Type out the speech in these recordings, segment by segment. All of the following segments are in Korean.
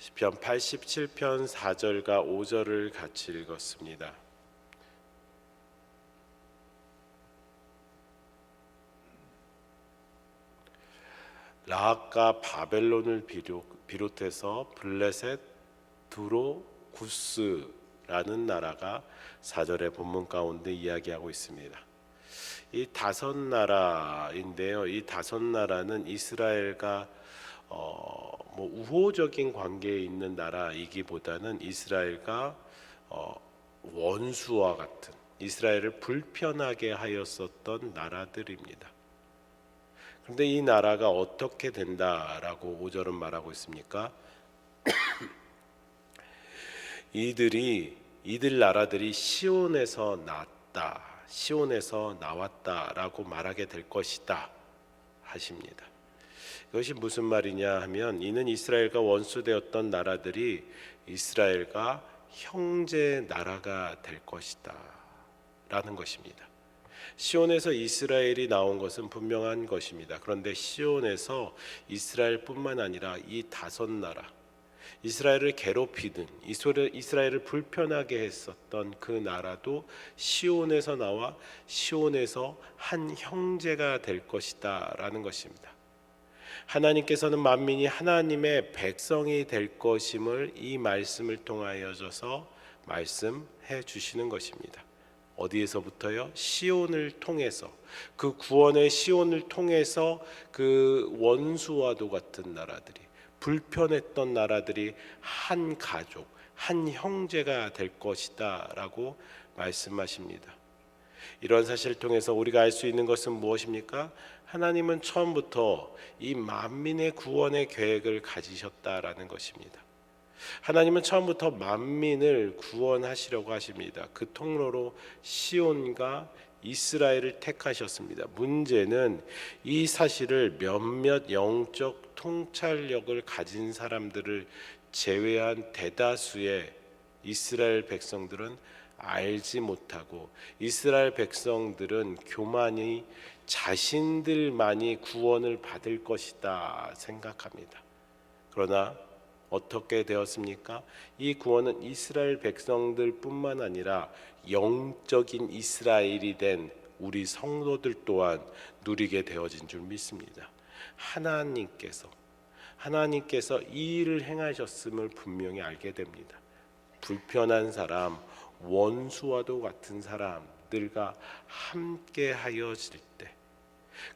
시편 87편 4절과 5절을 같이 읽었습니다. 라합과 바벨론을 비롯해서 블레셋, 두로, 구스라는 나라가 4절의 본문 가운데 이야기하고 있습니다. 이 다섯 나라인데요. 이 다섯 나라는 이스라엘과 우호적인 관계에 있는 나라이기보다는 이스라엘과 원수와 같은, 이스라엘을 불편하게 하였었던 나라들입니다. 그런데 이 나라가 어떻게 된다라고 5절은 말하고 있습니까? 이들 나라들이 시온에서 났다, 시온에서 나왔다라고 말하게 될 것이다 하십니다. 이것이 무슨 말이냐 하면, 이는 이스라엘과 원수되었던 나라들이 이스라엘과 형제 나라가 될 것이다 라는 것입니다. 시온에서 이스라엘이 나온 것은 분명한 것입니다. 그런데 시온에서 이스라엘뿐만 아니라 이 다섯 나라, 이스라엘을 괴롭히든 이스라엘을 불편하게 했었던 그 나라도 시온에서 나와 시온에서 한 형제가 될 것이다 라는 것입니다. 하나님께서는 만민이 하나님의 백성이 될 것임을 이 말씀을 통하여서 말씀해 주시는 것입니다. 어디에서부터요? 시온을 통해서, 그 구원의 시온을 통해서 그 원수와도 같은 나라들이, 불편했던 나라들이 한 가족, 한 형제가 될 것이다 라고 말씀하십니다. 이런 사실을 통해서 우리가 알 수 있는 것은 무엇입니까? 하나님은 처음부터 이 만민의 구원의 계획을 가지셨다라는 것입니다. 하나님은 처음부터 만민을 구원하시려고 하십니다. 그 통로로 시온과 이스라엘을 택하셨습니다. 문제는 이 사실을 몇몇 영적 통찰력을 가진 사람들을 제외한 대다수의 이스라엘 백성들은 알지 못하고, 이스라엘 백성들은 교만이 자신들만이 구원을 받을 것이다 생각합니다. 그러나 어떻게 되었습니까? 이 구원은 이스라엘 백성들뿐만 아니라 영적인 이스라엘이 된 우리 성도들 또한 누리게 되어진 줄 믿습니다. 하나님께서 이 일을 행하셨음을 분명히 알게 됩니다. 불편한 사람, 원수와도 같은 사람들과 함께 하여질 때,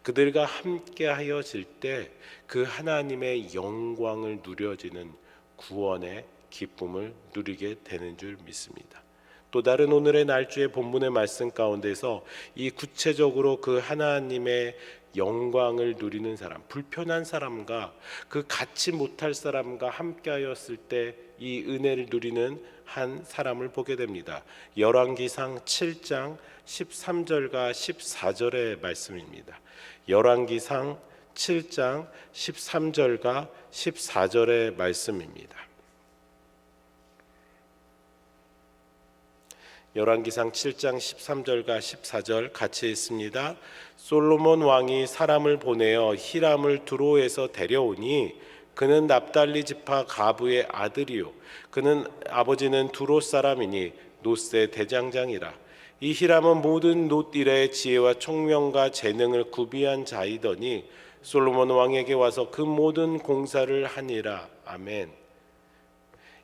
그들과 함께 하여질 때 그 하나님의 영광을 누려지는 구원의 기쁨을 누리게 되는 줄 믿습니다. 또 다른 오늘의 날주의 본문의 말씀 가운데서 이 구체적으로 그 하나님의 영광을 누리는 사람, 불편한 사람과 그 같이 못할 사람과 함께 하였을 때 이 은혜를 누리는 한 사람을 보게 됩니다. 열왕기상 7장 13절과 14절의 말씀입니다. 열왕기상 7장 13절과 14절의 말씀입니다. 열왕기상 7장 13절과 14절 같이 읽습니다. 솔로몬 왕이 사람을 보내어 히람을 두로에서 데려오니 그는 납달리 지파 가브의 아들이요 그는 아버지는 두로 사람이니 놋의 대장장이라. 이 히람은 모든 놋 일의 지혜와 총명과 재능을 구비한 자이더니 솔로몬 왕에게 와서 그 모든 공사를 하니라. 아멘.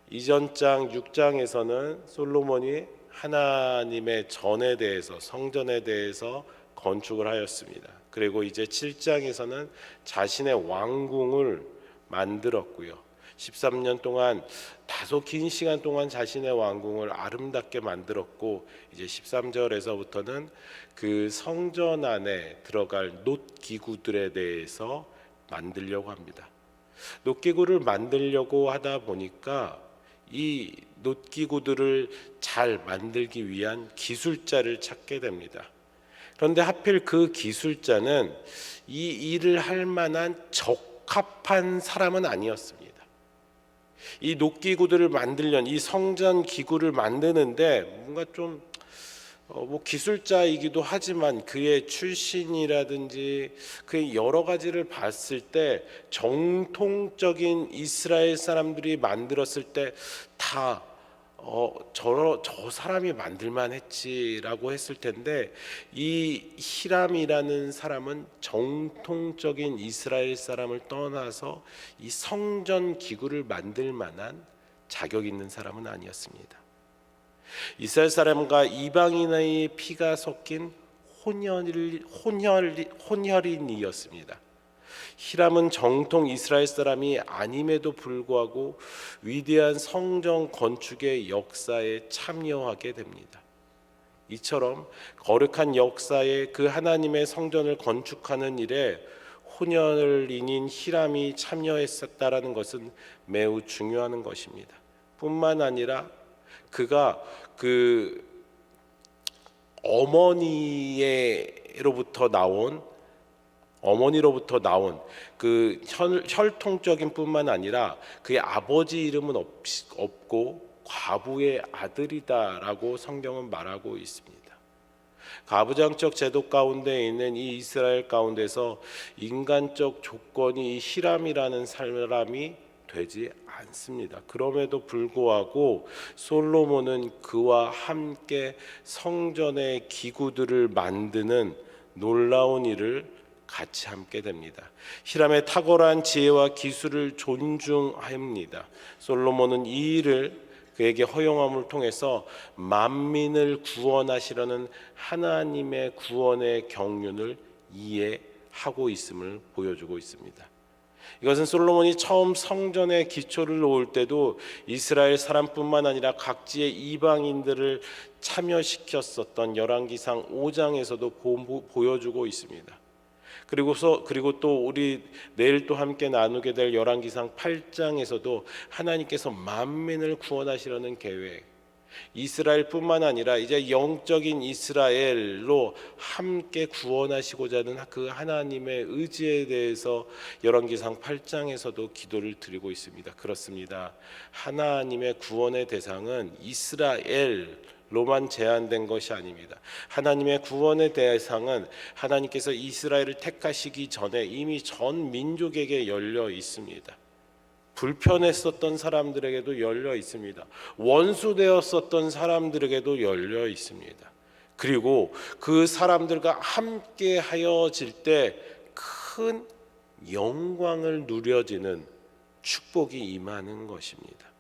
이전 장 6장에서는 솔로몬이 하나님의 전에 대해서, 성전에 대해서 건축을 하였습니다. 그리고 이제 7장에서는 자신의 왕궁을 만들었고요. 13년 동안, 다소 긴 시간 동안 자신의 왕궁을 아름답게 만들었고, 이제 13절에서부터는 그 성전 안에 들어갈 놋 기구들에 대해서 만들려고 합니다. 놋 기구를 만들려고 하다 보니까 이 놋 기구들을 잘 만들기 위한 기술자를 찾게 됩니다. 그런데 하필 그 기술자는 이 일을 할 만한 적합한 사람은 아니었습니다. 이 놋기구들을 만들려는, 이 성전 기구를 만드는데 뭔가 좀 뭐 기술자이기도 하지만 그의 출신이라든지 그의 여러 가지를 봤을 때 정통적인 이스라엘 사람들이 만들었을 때다 저 사람이 만들만 했지라고 했을 텐데, 이 히람이라는 사람은 정통적인 이스라엘 사람을 떠나서 이 성전 기구를 만들 만한 자격 있는 사람은 아니었습니다. 이스라엘 사람과 이방인의 피가 섞인 혼혈인이었습니다. 히람은 정통 이스라엘 사람이 아님에도 불구하고 위대한 성전 건축의 역사에 참여하게 됩니다. 이처럼 거룩한 역사에 그 하나님의 성전을 건축하는 일에 혼혈인인 히람이 참여했었다라는 것은 매우 중요한 것입니다. 뿐만 아니라 그가 그 어머니로부터 나온 그 혈통적인 뿐만 아니라 그의 아버지 이름은 없고 과부의 아들이다라고 성경은 말하고 있습니다. 가부장적 제도 가운데 있는 이 이스라엘 가운데서 인간적 조건이 히람이라는 사람이 되지 않습니다. 그럼에도 불구하고 솔로몬은 그와 함께 성전의 기구들을 만드는 놀라운 일을 같이 함께 됩니다. 히람의 탁월한 지혜와 기술을 존중합니다. 솔로몬은 이 일을 그에게 허용함을 통해서 만민을 구원하시려는 하나님의 구원의 경륜을 이해하고 있음을 보여주고 있습니다. 이것은 솔로몬이 처음 성전의 기초를 놓을 때도 이스라엘 사람뿐만 아니라 각지의 이방인들을 참여시켰었던 열왕기상 5장에서도 보여주고 있습니다. 그리고 또 우리 내일 또 함께 나누게 될 열왕기상 8장에서도 하나님께서 만민을 구원하시려는 계획, 이스라엘뿐만 아니라 이제 영적인 이스라엘로 함께 구원하시고자 하는 그 하나님의 의지에 대해서 열왕기상 8장에서도 기도를 드리고 있습니다. 그렇습니다. 하나님의 구원의 대상은 이스라엘로만 제한된 것이 아닙니다. 하나님의 구원의 대상은 하나님께서 이스라엘을 택하시기 전에 이미 전 민족에게 열려 있습니다. 불편했었던 사람들에게도 열려 있습니다. 원수되었었던 사람들에게도 열려 있습니다. 그리고 그 사람들과 함께 하여질 때 큰 영광을 누려지는 축복이 임하는 것입니다.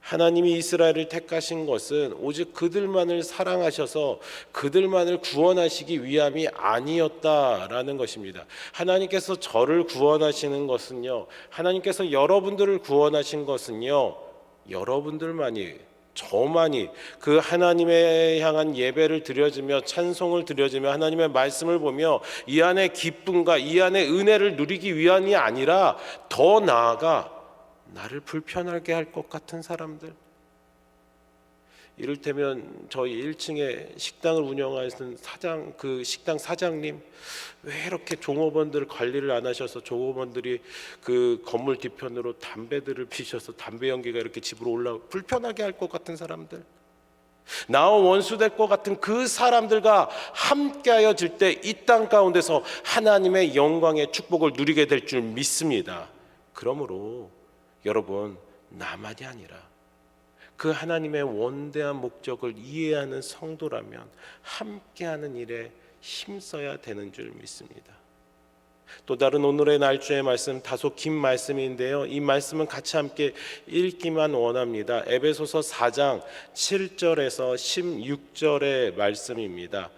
하나님이 이스라엘을 택하신 것은 오직 그들만을 사랑하셔서 그들만을 구원하시기 위함이 아니었다라는 것입니다. 하나님께서 저를 구원하시는 것은요, 하나님께서 여러분들을 구원하신 것은요, 저만이 그 하나님에 향한 예배를 드려지며 찬송을 드려지며 하나님의 말씀을 보며 이 안에 기쁨과 이 안에 은혜를 누리기 위함이 아니라 더 나아가 나를 불편하게 할 것 같은 사람들, 이를테면 저희 1층에 식당을 운영하는 그 식당 사장님, 왜 이렇게 종업원들 관리를 안 하셔서 종업원들이 그 건물 뒤편으로 담배들을 피셔서 담배 연기가 이렇게 집으로 올라오고 불편하게 할 것 같은 사람들, 나와 원수될 것 같은 그 사람들과 함께하여질 때 이 땅 가운데서 하나님의 영광의 축복을 누리게 될 줄 믿습니다. 그러므로 여러분, 나만이 아니라 그 하나님의 원대한 목적을 이해하는 성도라면 함께하는 일에 힘써야 되는 줄 믿습니다. 또 다른 오늘의 날주의 말씀, 다소 긴 말씀인데요, 이 말씀은 같이 함께 읽기만 원합니다. 에베소서 4장 7절에서 16절의 말씀입니다.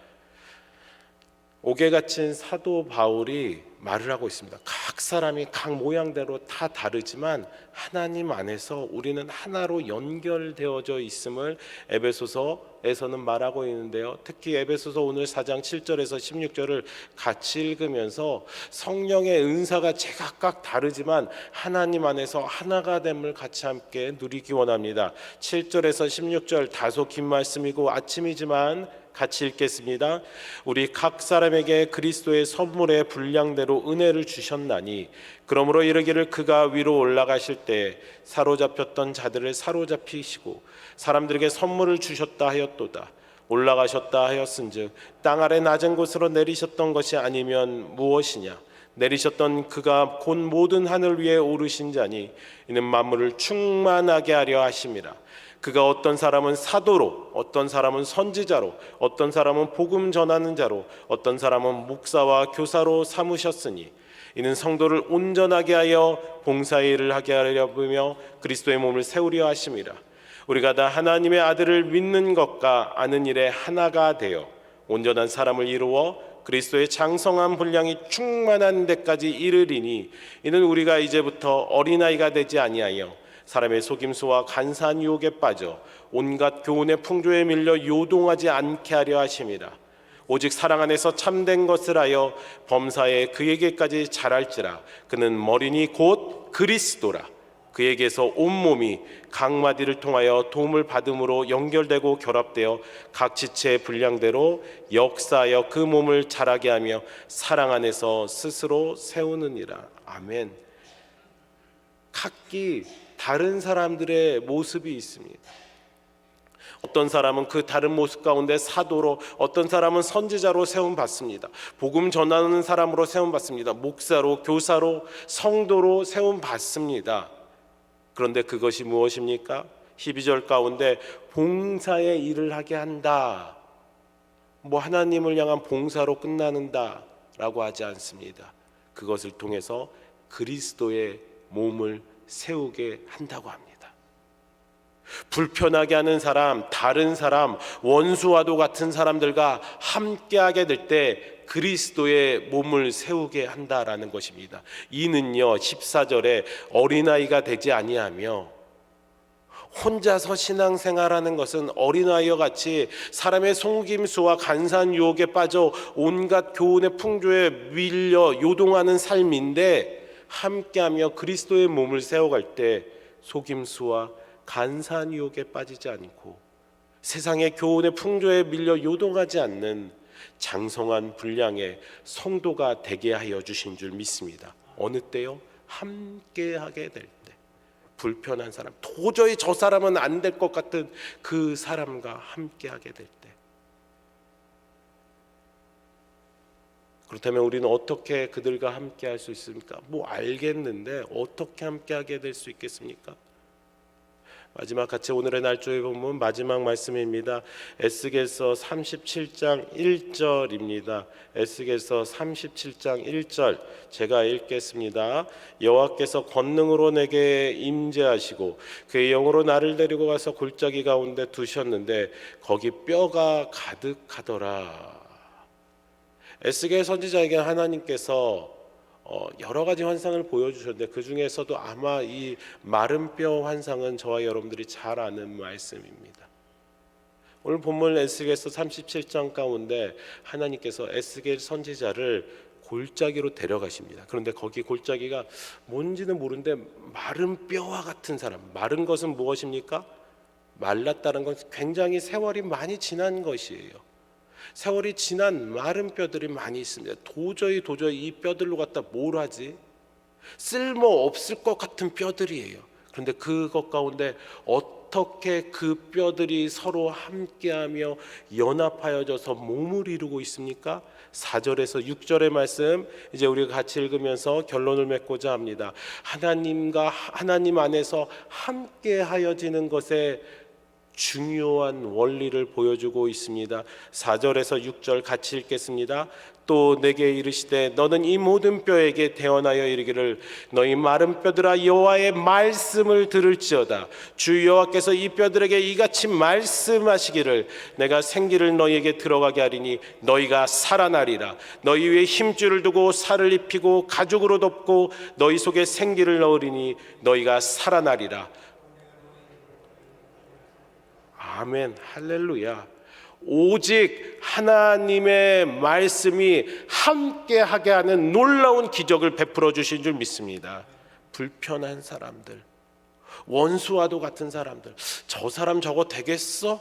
옥에 갇힌 사도 바울이 말을 하고 있습니다. 각 사람이 각 모양대로 다 다르지만 하나님 안에서 우리는 하나로 연결되어져 있음을 에베소서에서는 말하고 있는데요, 특히 에베소서 오늘 4장 7절에서 16절을 같이 읽으면서 성령의 은사가 제각각 다르지만 하나님 안에서 하나가 됨을 같이 함께 누리기 원합니다. 7절에서 16절 다소 긴 말씀이고 아침이지만 같이 읽겠습니다. 우리 각 사람에게 그리스도의 선물의 분량대로 은혜를 주셨나니 그러므로 이르기를 그가 위로 올라가실 때 사로잡혔던 자들을 사로잡히시고 사람들에게 선물을 주셨다 하였도다. 올라가셨다 하였은즉 땅 아래 낮은 곳으로 내리셨던 것이 아니면 무엇이냐? 내리셨던 그가 곧 모든 하늘 위에 오르신 자니 이는 만물을 충만하게 하려 하심이라. 그가 어떤 사람은 사도로, 어떤 사람은 선지자로, 어떤 사람은 복음 전하는 자로, 어떤 사람은 목사와 교사로 삼으셨으니 이는 성도를 온전하게 하여 봉사의 일을 하게 하려며 그리스도의 몸을 세우려 하심이라. 우리가 다 하나님의 아들을 믿는 것과 아는 일에 하나가 되어 온전한 사람을 이루어 그리스도의 장성한 분량이 충만한 데까지 이르리니 이는 우리가 이제부터 어린아이가 되지 아니하여 사람의 속임수와 간사한 유혹에 빠져 온갖 교훈의 풍조에 밀려 요동하지 않게 하려 하심이라. 오직 사랑 안에서 참된 것을 하여 범사에 그에게까지 자랄지라. 그는 머리니 곧 그리스도라. 그에게서 온몸이 각 마디를 통하여 도움을 받음으로 연결되고 결합되어 각 지체의 분량대로 역사하여 그 몸을 자라게 하며 사랑 안에서 스스로 세우느니라. 아멘. 각기 다른 사람들의 모습이 있습니다. 어떤 사람은 그 다른 모습 가운데 사도로, 어떤 사람은 선지자로 세움받습니다. 복음 전하는 사람으로 세움받습니다. 목사로, 교사로, 성도로 세움받습니다. 그런데 그것이 무엇입니까? 12절 가운데 봉사의 일을 하게 한다, 하나님을 향한 봉사로 끝나는다 라고 하지 않습니다. 그것을 통해서 그리스도의 몸을 세우게 한다고 합니다. 불편하게 하는 사람, 다른 사람, 원수와도 같은 사람들과 함께하게 될 때 그리스도의 몸을 세우게 한다라는 것입니다. 이는요 14절에 어린아이가 되지 아니하며, 혼자서 신앙생활하는 것은 어린아이와 같이 사람의 속임수와 간사한 유혹에 빠져 온갖 교훈의 풍조에 밀려 요동하는 삶인데, 함께하며 그리스도의 몸을 세워갈 때 속임수와 간사한 유혹에 빠지지 않고 세상의 교훈의 풍조에 밀려 요동하지 않는 장성한 분량의 성도가 되게 하여 주신 줄 믿습니다. 어느 때요? 함께하게 될 때. 불편한 사람, 도저히 저 사람은 안 될 것 같은 그 사람과 함께하게 될 때. 그렇다면 우리는 어떻게 그들과 함께할 수 있습니까? 알겠는데 어떻게 함께하게 될 수 있겠습니까? 마지막 같이 오늘의 날조의 본문 마지막 말씀입니다. 에스겔서 37장 1절입니다. 에스겔서 37장 1절 제가 읽겠습니다. 여호와께서 권능으로 내게 임재하시고 그의 영으로 나를 데리고 가서 골짜기 가운데 두셨는데 거기 뼈가 가득하더라. 에스겔 선지자에게 하나님께서 여러 가지 환상을 보여주셨는데 그 중에서도 아마 이 마른 뼈 환상은 저와 여러분들이 잘 아는 말씀입니다. 오늘 본문 에스겔서 37장 가운데 하나님께서 에스겔 선지자를 골짜기로 데려가십니다. 그런데 거기 골짜기가 뭔지는 모르는데 마른 뼈와 같은 사람, 마른 것은 무엇입니까? 말랐다는 건 굉장히 세월이 많이 지난 것이에요. 세월이 지난 마른 뼈들이 많이 있습니다. 도저히 이 뼈들로 갖다 뭘 하지? 쓸모 없을 것 같은 뼈들이에요. 그런데 그것 가운데 어떻게 그 뼈들이 서로 함께하며 연합하여져서 몸을 이루고 있습니까? 4절에서 6절의 말씀 이제 우리가 같이 읽으면서 결론을 맺고자 합니다. 하나님 안에서 함께하여지는 것에 중요한 원리를 보여주고 있습니다. 4절에서 6절 같이 읽겠습니다. 또 내게 이르시되 너는 이 모든 뼈에게 대언하여 이르기를 너희 마른 뼈들아 여호와의 말씀을 들을지어다. 주 여호와께서 이 뼈들에게 이같이 말씀하시기를 내가 생기를 너희에게 들어가게 하리니 너희가 살아나리라. 너희 위에 힘줄을 두고 살을 입히고 가죽으로 덮고 너희 속에 생기를 넣으리니 너희가 살아나리라. 아멘, 할렐루야. 오직 하나님의 말씀이 함께하게 하는 놀라운 기적을 베풀어 주신 줄 믿습니다. 불편한 사람들, 원수와도 같은 사람들, 저 사람 저거 되겠어?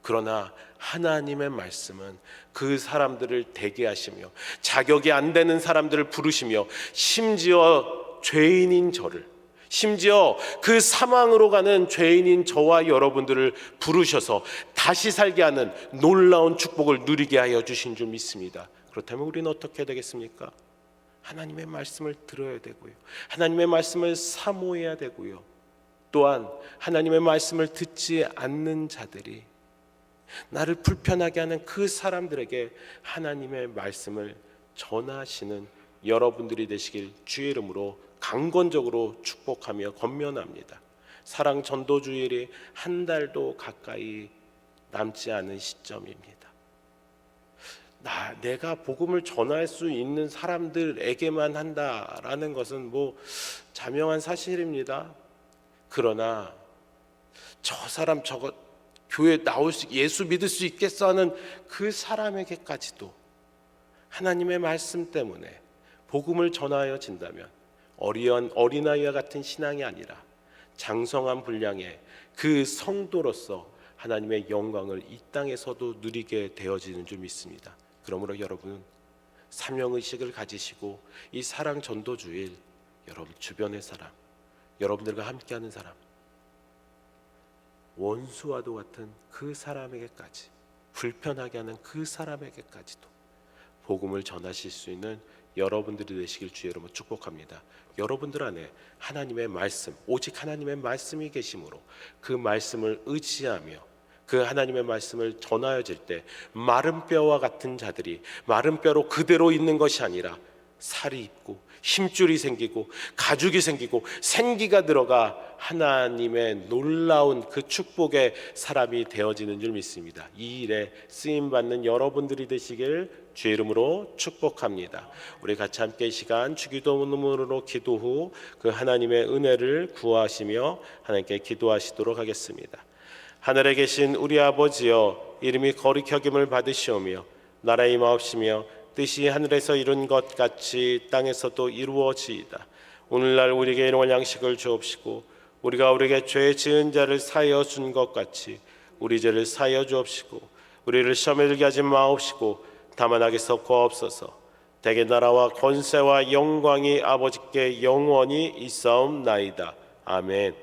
그러나 하나님의 말씀은 그 사람들을 되게 하시며 자격이 안 되는 사람들을 부르시며 심지어 죄인인 저를, 심지어 그 사망으로 가는 죄인인 저와 여러분들을 부르셔서 다시 살게 하는 놀라운 축복을 누리게 하여 주신 줄 믿습니다. 그렇다면 우리는 어떻게 해야 되겠습니까? 하나님의 말씀을 들어야 되고요, 하나님의 말씀을 사모해야 되고요, 또한 하나님의 말씀을 듣지 않는 자들이, 나를 불편하게 하는 그 사람들에게 하나님의 말씀을 전하시는 여러분들이 되시길 주의 이름으로 강건적으로 축복하며 권면합니다. 사랑 전도주일이 한 달도 가까이 남지 않은 시점입니다. 내가 복음을 전할 수 있는 사람들에게만 한다라는 것은 자명한 사실입니다. 그러나 저 사람 저거 교회 나올 수, 예수 믿을 수 있겠어 하는 그 사람에게까지도 하나님의 말씀 때문에 복음을 전하여 진다면 어린아이와 같은 신앙이 아니라 장성한 분량의 그 성도로서 하나님의 영광을 이 땅에서도 누리게 되어지는 줄 믿습니다. 그러므로 여러분, 사명의식을 가지시고 이 사랑 전도주일, 여러분 주변의 사람, 여러분들과 함께하는 사람, 원수와도 같은 그 사람에게까지, 불편하게 하는 그 사람에게까지도 복음을 전하실 수 있는 여러분들이 되시길 주의 이름으로 축복합니다. 여러분들 안에 하나님의 말씀, 오직 하나님의 말씀이 계심으로 그 말씀을 의지하며 그 하나님의 말씀을 전하여질 때 마른 뼈와 같은 자들이 마른 뼈로 그대로 있는 것이 아니라 살이 있고 힘줄이 생기고 가죽이 생기고 생기가 들어가 하나님의 놀라운 그 축복의 사람이 되어지는 줄 믿습니다. 이 일에 쓰임받는 여러분들이 되시길 주의 이름으로 축복합니다. 우리 같이 함께 이 시간 주기도문으로 기도 후 그 하나님의 은혜를 구하시며 하나님께 기도하시도록 하겠습니다. 하늘에 계신 우리 아버지여, 이름이 거룩히 여김을 받으시오며 나라의 임하옵시며 뜻이 하늘에서 이룬 것 같이 땅에서도 이루어지이다. 오늘날 우리에게 일용할 양식을 주옵시고 우리가 우리에게 죄 지은 자를 사하여 준 것 같이 우리 죄를 사하여 주옵시고 우리를 시험에 들게 하지 마옵시고 다만 악에서 구하옵소서. 대개 나라와 권세와 영광이 아버지께 영원히 있사옵나이다. 아멘.